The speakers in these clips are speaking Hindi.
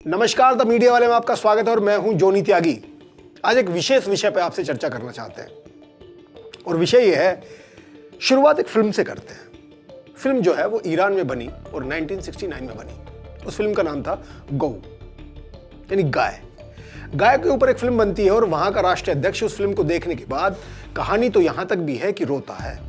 नमस्कार, द मीडिया वाले में आपका स्वागत है और मैं हूं जोनी त्यागी। आज एक विशेष विषय पर आपसे चर्चा करना चाहते हैं और विषय यह है, शुरुआत एक फिल्म से करते हैं। फिल्म जो है वो ईरान में बनी और 1969 में बनी। उस फिल्म का नाम था गौ, यानी गाय। गाय के ऊपर एक फिल्म बनती है और वहां का राष्ट्रीय अध्यक्ष उस फिल्म को देखने के बाद, कहानी तो यहां तक भी है कि रोता है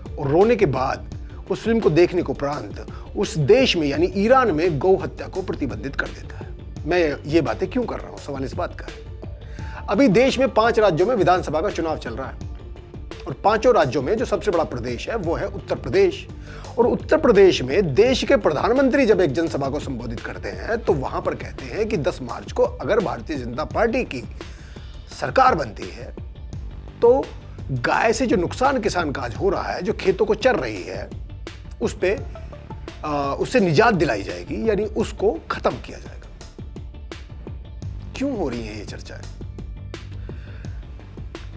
और रोने के बाद उस फिल्म को देखने के उपरांत उस देश में यानी ईरान में गौ हत्या को प्रतिबंधित कर देता है। मैं ये बातें क्यों कर रहा हूं, सवाल इस बात का है। अभी देश में 5 राज्यों में विधानसभा का चुनाव चल रहा है और 5 राज्यों में जो सबसे बड़ा प्रदेश है वो है उत्तर प्रदेश। और उत्तर प्रदेश में देश के प्रधानमंत्री जब एक जनसभा को संबोधित करते हैं तो वहां पर कहते हैं कि 10 मार्च को अगर भारतीय जनता पार्टी की सरकार बनती है तो गाय से जो नुकसान किसान का आज हो रहा है, जो खेतों को चर रही है, उससे निजात दिलाई जाएगी, यानी उसको खत्म किया जाएगा। क्यों हो रही है ये चर्चाएं?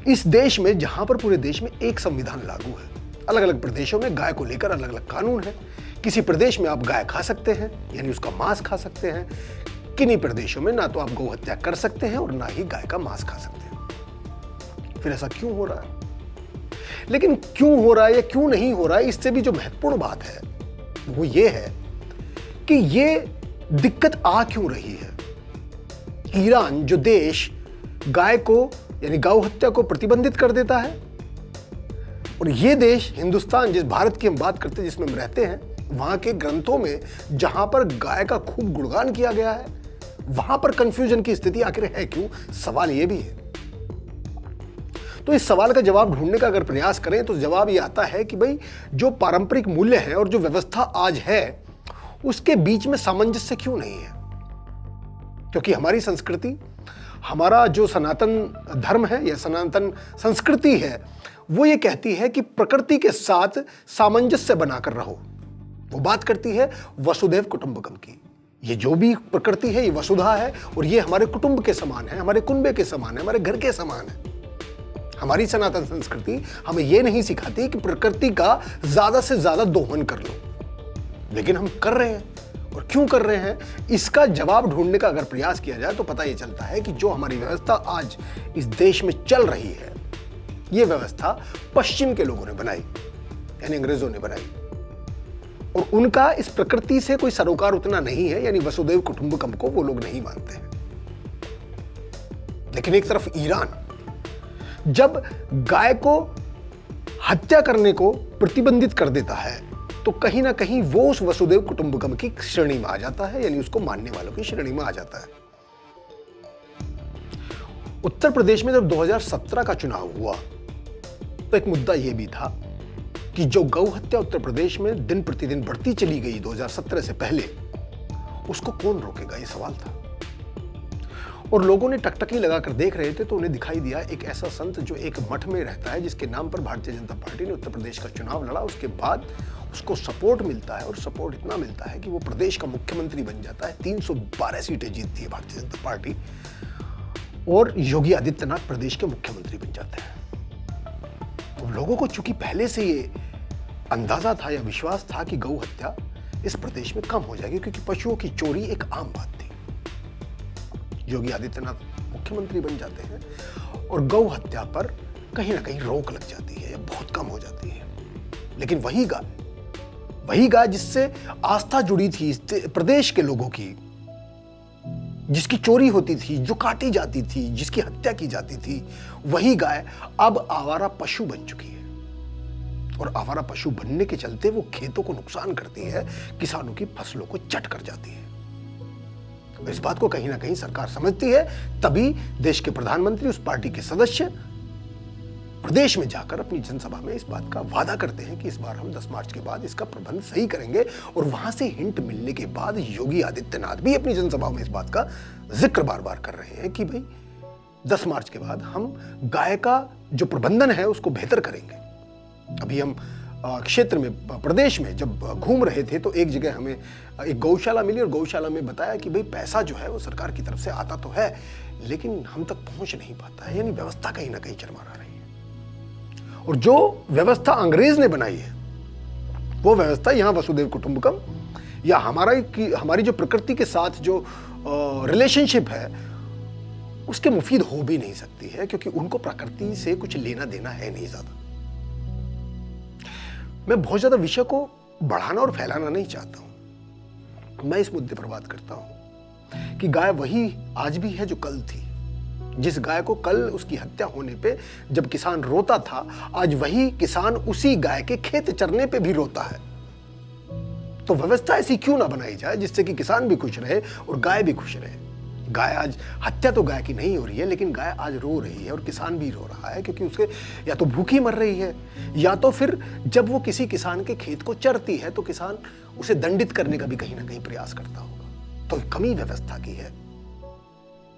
इस देश में, जहां पर पूरे देश में एक संविधान लागू है, अलग अलग प्रदेशों में गाय को लेकर अलग अलग कानून है। किसी प्रदेश में आप गाय खा सकते हैं, यानी उसका मांस खा सकते हैं। किन्हीं प्रदेशों में ना तो आप गौ हत्या कर सकते हैं और ना ही गाय का मांस खा सकते हैं। फिर ऐसा क्यों हो रहा है? लेकिन क्यों हो रहा है या क्यों नहीं हो रहा है, इससे भी जो महत्वपूर्ण बात है वो ये है कि ये दिक्कत आ क्यों रही है। ईरान जो देश गाय को यानी गौ हत्या को प्रतिबंधित कर देता है, और ये देश हिंदुस्तान, जिस भारत की हम बात करते हैं, जिसमें हम रहते हैं, वहां के ग्रंथों में जहां पर गाय का खूब गुणगान किया गया है, वहां पर कंफ्यूजन की स्थिति आखिर है क्यों? सवाल ये भी है। तो इस सवाल का जवाब ढूंढने का अगर प्रयास करें तो जवाब ये आता है कि भाई जो पारंपरिक मूल्य है और जो व्यवस्था आज है उसके बीच में सामंजस्य क्यों नहीं है। क्योंकि हमारी संस्कृति, हमारा जो सनातन धर्म है या सनातन संस्कृति है, वो ये कहती है कि प्रकृति के साथ सामंजस्य बनाकर रहो। वो बात करती है वसुधैव कुटुंबकम की। ये जो भी प्रकृति है ये वसुधा है और ये हमारे कुटुंब के समान है, हमारे कुनबे के समान है, हमारे घर के समान है। हमारी सनातन संस्कृति हमें यह नहीं सिखाती कि प्रकृति का ज्यादा से ज्यादा दोहन कर लो, लेकिन हम कर रहे हैं। और क्यों कर रहे हैं, इसका जवाब ढूंढने का अगर प्रयास किया जाए तो पता यह चलता है कि जो हमारी व्यवस्था आज इस देश में चल रही है, यह व्यवस्था पश्चिम के लोगों ने बनाई, यानी अंग्रेजों ने बनाई, और उनका इस प्रकृति से कोई सरोकार उतना नहीं है, यानी वसुधैव कुटुंबकम को वो लोग नहीं मानते हैं। लेकिन एक तरफ ईरान जब गाय को हत्या करने को प्रतिबंधित कर देता है तो कहीं ना कहीं वो उस वसुधैव कुटुंबकम की श्रेणी में आ जाता है, यानी उसको मानने वालों की श्रेणी में आ जाता है। उत्तर प्रदेश में जब 2017 का चुनाव हुआ तो एक मुद्दा यह भी था कि जो गौ हत्या उत्तर प्रदेश में दिन प्रतिदिन बढ़ती चली गई 2017 से पहले, उसको कौन रोकेगा, ये सवाल था। और लोगों ने टकटकी लगाकर देख रहे थे तो उन्हें दिखाई दिया एक ऐसा संत जो एक मठ में रहता है, जिसके नाम पर भारतीय जनता पार्टी ने उत्तर प्रदेश का चुनाव लड़ा। उसके बाद उसको सपोर्ट मिलता है और सपोर्ट इतना मिलता है कि वो प्रदेश का मुख्यमंत्री बन जाता है। 312 सीटें जीतती है भारतीय जनता पार्टी और योगी आदित्यनाथ प्रदेश के मुख्यमंत्री बन जाते हैं। तो लोगों को चूंकि पहले से ये अंदाजा था या विश्वास था कि गौ हत्या इस प्रदेश में कम हो जाएगी, क्योंकि पशुओं की चोरी एक आम बात थी। योगी आदित्यनाथ मुख्यमंत्री बन जाते हैं और गौ हत्या पर कहीं ना कहीं रोक लग जाती है या बहुत कम हो जाती है। लेकिन वही गाय जिससे आस्था जुड़ी थी प्रदेश के लोगों की, जिसकी चोरी होती थी, जो काटी जाती थी, जिसकी हत्या की जाती थी, वही गाय अब आवारा पशु बन चुकी है। और आवारा पशु बनने के चलते वो खेतों को नुकसान करती है, किसानों की फसलों को चट कर जाती है। इस बात को कहीं ना कहीं सरकार समझती है, तभी देश के प्रधानमंत्री, उस पार्टी के सदस्य प्रदेश में जाकर अपनी जनसभा में इस बात का वादा करते हैं कि इस बार हम 10 मार्च के बाद इसका प्रबंध सही करेंगे। और वहां से हिंट मिलने के बाद योगी आदित्यनाथ भी अपनी जनसभा में इस बात का जिक्र बार बार कर रहे हैं कि भाई 10 मार्च के बाद हम गाय का जो प्रबंधन है उसको बेहतर करेंगे। अभी हम क्षेत्र में, प्रदेश में जब घूम रहे थे तो एक जगह हमें एक गौशाला मिली और गौशाला में बताया कि भाई पैसा जो है वो सरकार की तरफ से आता तो है, लेकिन हम तक पहुंच नहीं पाता है, यानी व्यवस्था कहीं ना कहीं चरमरा रही है। और जो व्यवस्था अंग्रेज ने बनाई है वो व्यवस्था यहां वसुधैव कुटुंबकम या हमारी जो प्रकृति के साथ जो रिलेशनशिप है उसके मुफीद हो भी नहीं सकती है, क्योंकि उनको प्रकृति से कुछ लेना देना है नहीं ज्यादा। मैं बहुत ज्यादा विषय को बढ़ाना और फैलाना नहीं चाहता हूं। मैं इस मुद्दे पर बात करता हूं कि गाय वही आज भी है जो कल थी। जिस गाय को कल उसकी हत्या होने पे जब किसान रोता था, आज वही किसान उसी गाय के खेत चरने पे भी रोता है। तो व्यवस्था ऐसी क्यों ना बनाई जाए जिससे कि किसान भी खुश रहे और गाय भी खुश रहे। गाय आज, हत्या तो गाय की नहीं हो रही है, लेकिन गाय आज रो रही है और किसान भी रो रहा है, क्योंकि उसके या तो भूखी मर रही है, या तो फिर जब वो किसी किसान के खेत को चरती है तो किसान उसे दंडित करने का भी कहीं ना कहीं प्रयास करता होगा। तो कमी व्यवस्था की है।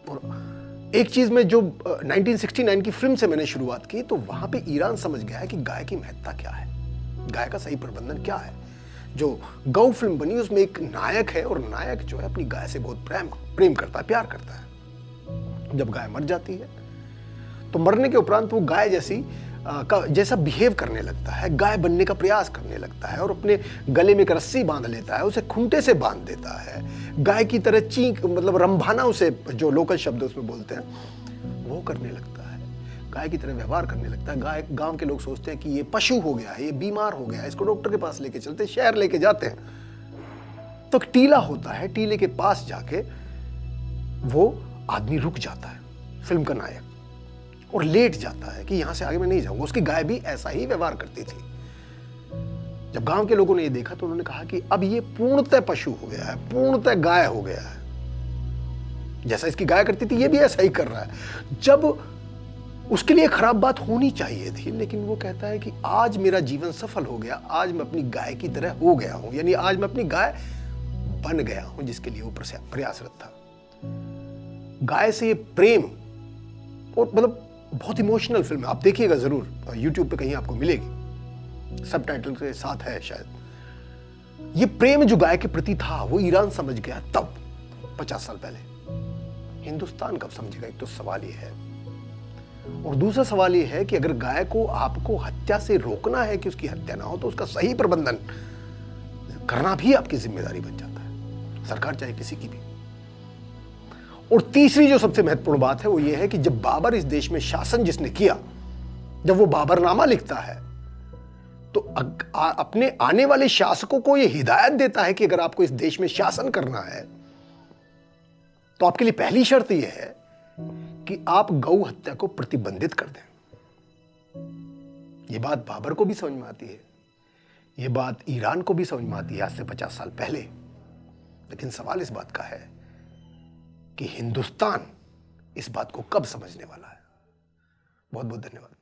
और एक चीज में जो 1969 की फिल्म से मैंने शुरुआत की, तो वहां पे ईरान समझ गया है कि गाय की महत्ता क्या है, गाय का सही प्रबंधन क्या है। जो गौ फिल्म बनी उसमें एक नायक है, और नायक जो है अपनी गाय से बहुत प्रेम करता है, प्यार करता है। जब गाय मर जाती है तो मरने के उपरांत वो गाय जैसा बिहेव करने लगता है, गाय बनने का प्रयास करने लगता है, और अपने गले में एक रस्सी बांध लेता है, उसे खूंटे से बांध देता है, गाय की तरह चीख, मतलब रंभाना, उसे जो लोकल शब्द उसमें बोलते हैं वो करने लगता है, गाय की तरह व्यवहार करने लगता है। गाय, गांव के लोग सोचते हैं कि ये पशु हो गया है, ये बीमार हो गया है, इसको डॉक्टर के पास लेके चलते, शहर लेके जाते हैं। तो टीला होता है, टीले के पास जाके वो आदमी रुक जाता है, फिल्म का नायक, और लेट जाता है कि यहां से आगे मैं नहीं जाऊंगा। उसकी गाय भी ऐसा ही व्यवहार करती थी। जब गांव के लोगों ने ये देखा तो उन्होंने कहा कि अब ये पूर्णतः पशु हो गया है, पूर्णतः गाय हो गया है, जैसा इसकी गाय करती थी ये भी ऐसा ही कर रहा है। जब उसके लिए खराब बात होनी चाहिए थी, लेकिन वो कहता है कि आज मेरा जीवन सफल हो गया, आज मैं अपनी गाय की तरह हो गया हूं, यानी आज मैं अपनी गाय बन गया हूं जिसके लिए वो प्रयासरत था। गाय से ये प्रेम, और मतलब बहुत इमोशनल फिल्म है, आप देखिएगा जरूर, यूट्यूब पे कहीं आपको मिलेगी, सबटाइटल के साथ है शायद। ये प्रेम जो गाय के प्रति था वो ईरान समझ गया तब, 50 साल पहले। हिंदुस्तान कब समझेगा, एक तो सवाल ये है। और दूसरा सवाल ये है कि अगर गाय को आपको हत्या से रोकना है कि उसकी हत्या ना हो, तो उसका सही प्रबंधन करना भी आपकी जिम्मेदारी बन जाता है, सरकार चाहे किसी की भी। और तीसरी जो सबसे महत्वपूर्ण बात है वो ये है कि जब बाबर इस देश में शासन जिसने किया, जब वो बाबरनामा लिखता है, तो अपने आने वाले शासकों को ये हिदायत देता है कि अगर आपको इस देश में शासन करना है तो आपके लिए पहली शर्त यह है कि आप गौ हत्या को प्रतिबंधित कर दें। यह बात बाबर को भी समझ में आती है, यह बात ईरान को भी समझ में आती है आज से 50 साल पहले। लेकिन सवाल इस बात का है कि हिंदुस्तान इस बात को कब समझने वाला है। बहुत बहुत धन्यवाद।